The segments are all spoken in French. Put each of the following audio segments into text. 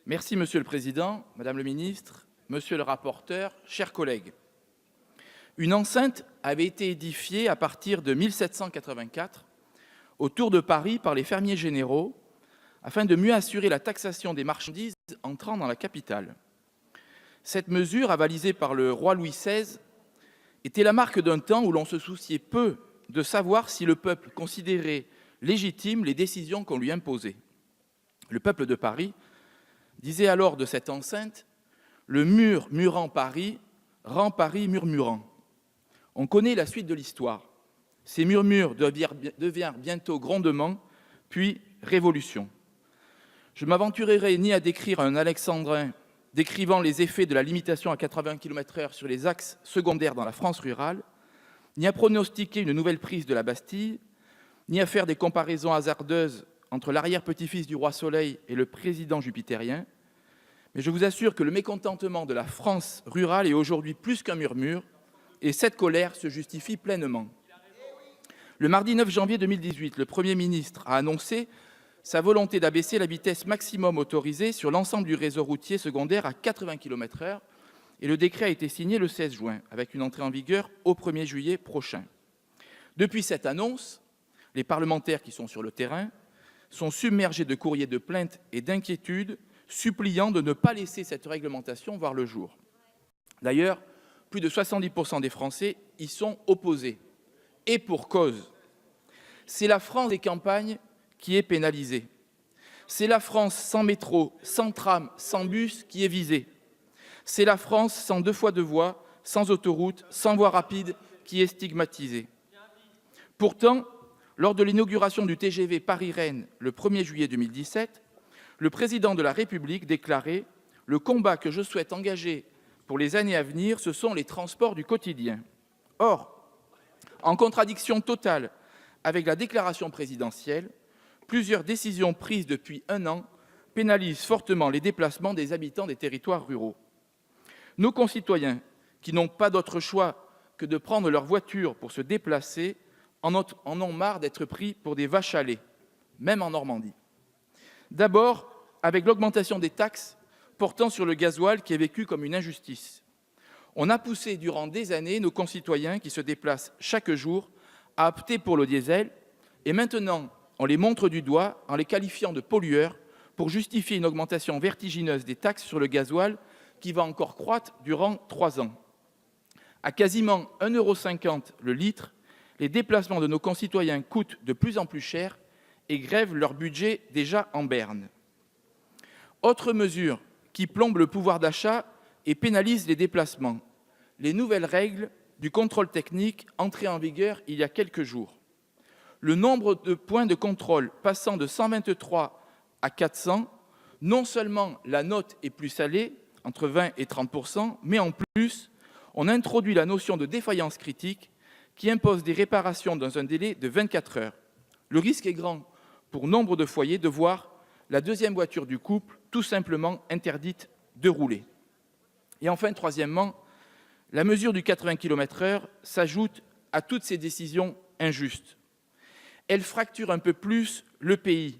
Merci Monsieur le Président, Madame le Ministre, Monsieur le rapporteur, chers collègues. Une enceinte avait été édifiée à partir de 1784 autour de Paris par les fermiers généraux afin de mieux assurer la taxation des marchandises entrant dans la capitale. Cette mesure, avalisée par le roi Louis XVI, était la marque d'un temps où l'on se souciait peu de savoir si le peuple considérait légitimes les décisions qu'on lui imposait. Le peuple de Paris disait alors de cette enceinte « Le mur murant Paris rend Paris murmurant ». On connaît la suite de l'histoire. Ces murmures devinrent bientôt grondements, puis révolution. Je ne m'aventurerai ni à décrire un alexandrin décrivant les effets de la limitation à 80 km/h sur les axes secondaires dans la France rurale, ni à pronostiquer une nouvelle prise de la Bastille, ni à faire des comparaisons hasardeuses entre l'arrière-petit-fils du roi Soleil et le président jupitérien, mais je vous assure que le mécontentement de la France rurale est aujourd'hui plus qu'un murmure, et cette colère se justifie pleinement. Le mardi 9 janvier 2018, le Premier ministre a annoncé sa volonté d'abaisser la vitesse maximum autorisée sur l'ensemble du réseau routier secondaire à 80 km/h, et le décret a été signé le 16 juin, avec une entrée en vigueur au 1er juillet prochain. Depuis cette annonce, les parlementaires qui sont sur le terrain sont submergés de courriers de plaintes et d'inquiétudes, suppliant de ne pas laisser cette réglementation voir le jour. D'ailleurs, plus de 70% des Français y sont opposés. Et pour cause. C'est la France des campagnes qui est pénalisée. C'est la France sans métro, sans tram, sans bus qui est visée. C'est la France sans 2 fois 2 voies, sans autoroute, sans voie rapide qui est stigmatisée. Pourtant, lors de l'inauguration du TGV Paris-Rennes le 1er juillet 2017, le président de la République déclarait « Le combat que je souhaite engager pour les années à venir, ce sont les transports du quotidien ». Or, en contradiction totale avec la déclaration présidentielle, plusieurs décisions prises depuis 1 an pénalisent fortement les déplacements des habitants des territoires ruraux. Nos concitoyens, qui n'ont pas d'autre choix que de prendre leur voiture pour se déplacer, en ont marre d'être pris pour des vaches à lait, même en Normandie. D'abord, avec l'augmentation des taxes portant sur le gasoil qui est vécue comme une injustice. On a poussé durant des années nos concitoyens qui se déplacent chaque jour à opter pour le diesel, et maintenant on les montre du doigt en les qualifiant de pollueurs pour justifier une augmentation vertigineuse des taxes sur le gasoil qui va encore croître durant 3 ans. À quasiment 1,50 € le litre, les déplacements de nos concitoyens coûtent de plus en plus cher et grèvent leur budget déjà en berne. Autre mesure qui plombe le pouvoir d'achat et pénalise les déplacements, les nouvelles règles du contrôle technique entrées en vigueur il y a quelques jours. Le nombre de points de contrôle passant de 123 à 400, non seulement la note est plus salée, entre 20 et 30%, mais en plus, on introduit la notion de défaillance critique qui impose des réparations dans un délai de 24 heures. Le risque est grand pour nombre de foyers de voir la deuxième voiture du couple tout simplement interdite de rouler. Et enfin, troisièmement, la mesure du 80 km/h s'ajoute à toutes ces décisions injustes. Elle fracture un peu plus le pays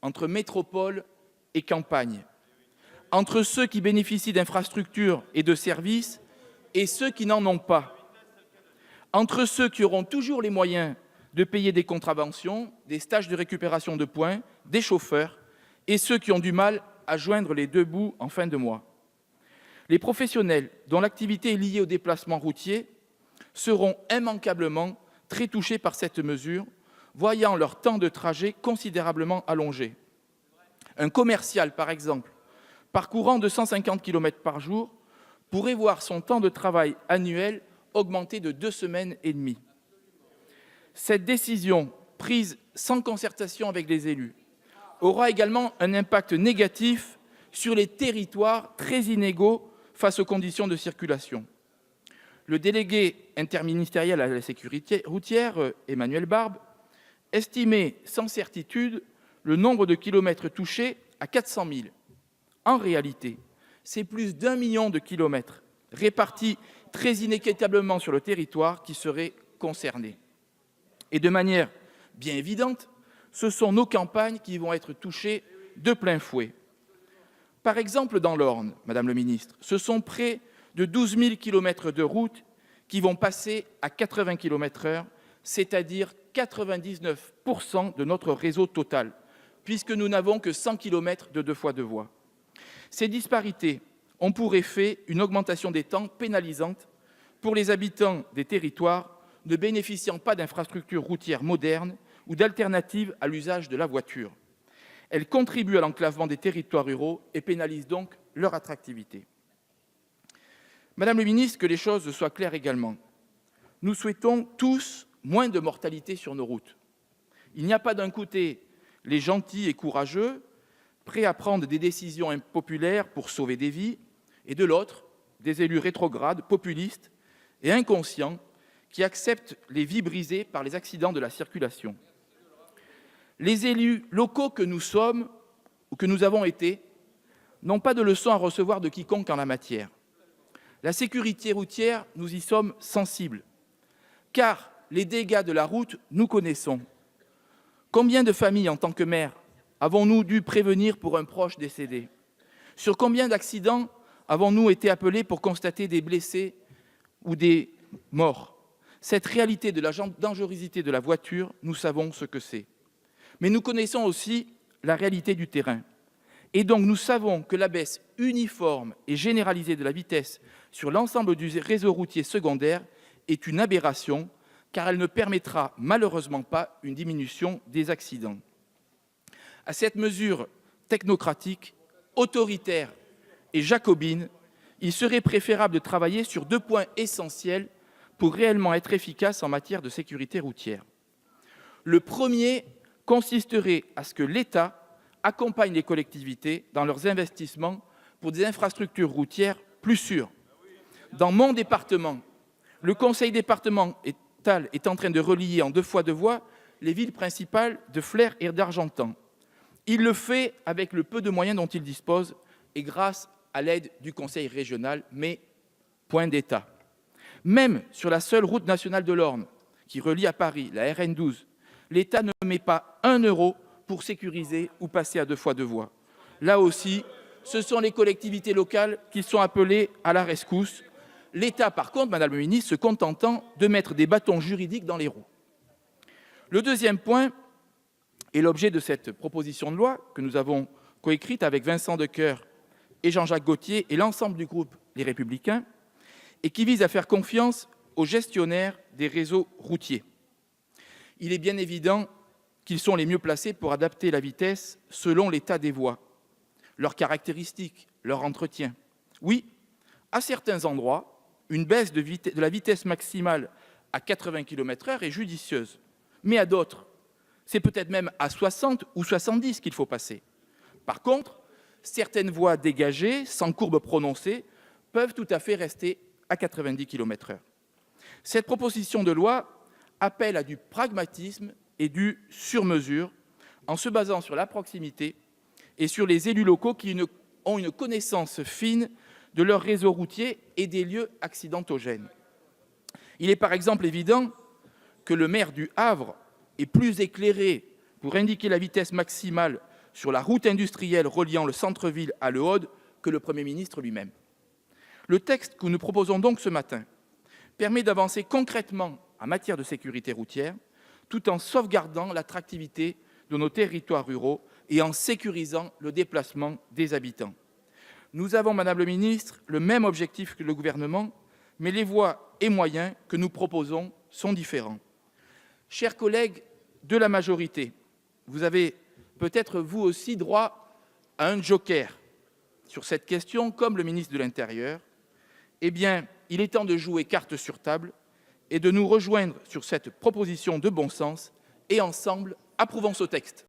entre métropole et campagne, entre ceux qui bénéficient d'infrastructures et de services et ceux qui n'en ont pas, entre ceux qui auront toujours les moyens de payer des contraventions, des stages de récupération de points, des chauffeurs, et ceux qui ont du mal à joindre les 2 bouts en fin de mois. Les professionnels dont l'activité est liée au déplacement routier seront immanquablement très touchés par cette mesure, voyant leur temps de trajet considérablement allongé. Un commercial, par exemple, parcourant 250 km par jour, pourrait voir son temps de travail annuel augmenter de 2 semaines et demie. Cette décision, prise sans concertation avec les élus, aura également un impact négatif sur les territoires très inégaux face aux conditions de circulation. Le délégué interministériel à la sécurité routière, Emmanuel Barbe, estimait sans certitude le nombre de kilomètres touchés à 400 000. En réalité, c'est plus d'1 million de kilomètres répartis très inéquitablement sur le territoire qui seraient concernés. Et de manière bien évidente, ce sont nos campagnes qui vont être touchées de plein fouet. Par exemple, dans l'Orne, Madame le ministre, ce sont près de 12 000 kilomètres de routes qui vont passer à 80 km/h, c'est-à-dire 99% de notre réseau total, puisque nous n'avons que 100 km de 2x2 voies. Ces disparités ont pour effet une augmentation des temps pénalisante pour les habitants des territoires ne bénéficiant pas d'infrastructures routières modernes ou d'alternatives à l'usage de la voiture. Elles contribuent à l'enclavement des territoires ruraux et pénalisent donc leur attractivité. Madame le ministre, que les choses soient claires également. Nous souhaitons tous moins de mortalité sur nos routes. Il n'y a pas d'un côté les gentils et courageux, prêts à prendre des décisions impopulaires pour sauver des vies, et de l'autre, des élus rétrogrades, populistes et inconscients qui acceptent les vies brisées par les accidents de la circulation. Les élus locaux que nous sommes ou que nous avons été n'ont pas de leçons à recevoir de quiconque en la matière. La sécurité routière, nous y sommes sensibles, car les dégâts de la route, nous connaissons. Combien de familles, en tant que maire, avons-nous dû prévenir pour un proche décédé? Sur combien d'accidents avons-nous été appelés pour constater des blessés ou des morts? Cette réalité de la dangerosité de la voiture, nous savons ce que c'est. Mais nous connaissons aussi la réalité du terrain. Et donc, nous savons que la baisse uniforme et généralisée de la vitesse sur l'ensemble du réseau routier secondaire est une aberration, car elle ne permettra malheureusement pas une diminution des accidents. À cette mesure technocratique, autoritaire et jacobine, il serait préférable de travailler sur 2 points essentiels pour réellement être efficace en matière de sécurité routière. Le premier consisterait à ce que l'État accompagne les collectivités dans leurs investissements pour des infrastructures routières plus sûres. Dans mon département, le conseil départemental est en train de relier en 2x2 voies les villes principales de Flers et d'Argentan. Il le fait avec le peu de moyens dont il dispose et grâce à l'aide du conseil régional, mais point d'État. Même sur la seule route nationale de l'Orne, qui relie à Paris, la RN 12, l'État ne met pas 1 euro pour sécuriser ou passer à 2x2 voies. Là aussi, ce sont les collectivités locales qui sont appelées à la rescousse. L'État, par contre, Madame le ministre, se contentant de mettre des bâtons juridiques dans les roues. Le deuxième point est l'objet de cette proposition de loi que nous avons coécrite avec Vincent Decoeur et Jean-Jacques Gaultier et l'ensemble du groupe Les Républicains, et qui vise à faire confiance aux gestionnaires des réseaux routiers. Il est bien évident qu'ils sont les mieux placés pour adapter la vitesse selon l'état des voies, leurs caractéristiques, leur entretien. Oui, à certains endroits, une baisse de la vitesse maximale à 80 km/h est judicieuse, mais à d'autres, c'est peut-être même à 60 ou 70 qu'il faut passer. Par contre, certaines voies dégagées, sans courbe prononcée, peuvent tout à fait rester à 90 km/h. Cette proposition de loi appelle à du pragmatisme et du sur-mesure, en se basant sur la proximité et sur les élus locaux qui ont une connaissance fine de leur réseau routier et des lieux accidentogènes. Il est par exemple évident que le maire du Havre est plus éclairé pour indiquer la vitesse maximale sur la route industrielle reliant le centre-ville à Le Haude que le Premier ministre lui-même. Le texte que nous proposons donc ce matin permet d'avancer concrètement en matière de sécurité routière, tout en sauvegardant l'attractivité de nos territoires ruraux et en sécurisant le déplacement des habitants. Nous avons, Madame le ministre, le même objectif que le gouvernement, mais les voies et moyens que nous proposons sont différents. Chers collègues de la majorité, vous avez peut-être vous aussi droit à un joker sur cette question, comme le ministre de l'Intérieur. Eh bien, il est temps de jouer carte sur table et de nous rejoindre sur cette proposition de bon sens et ensemble, approuvons ce texte.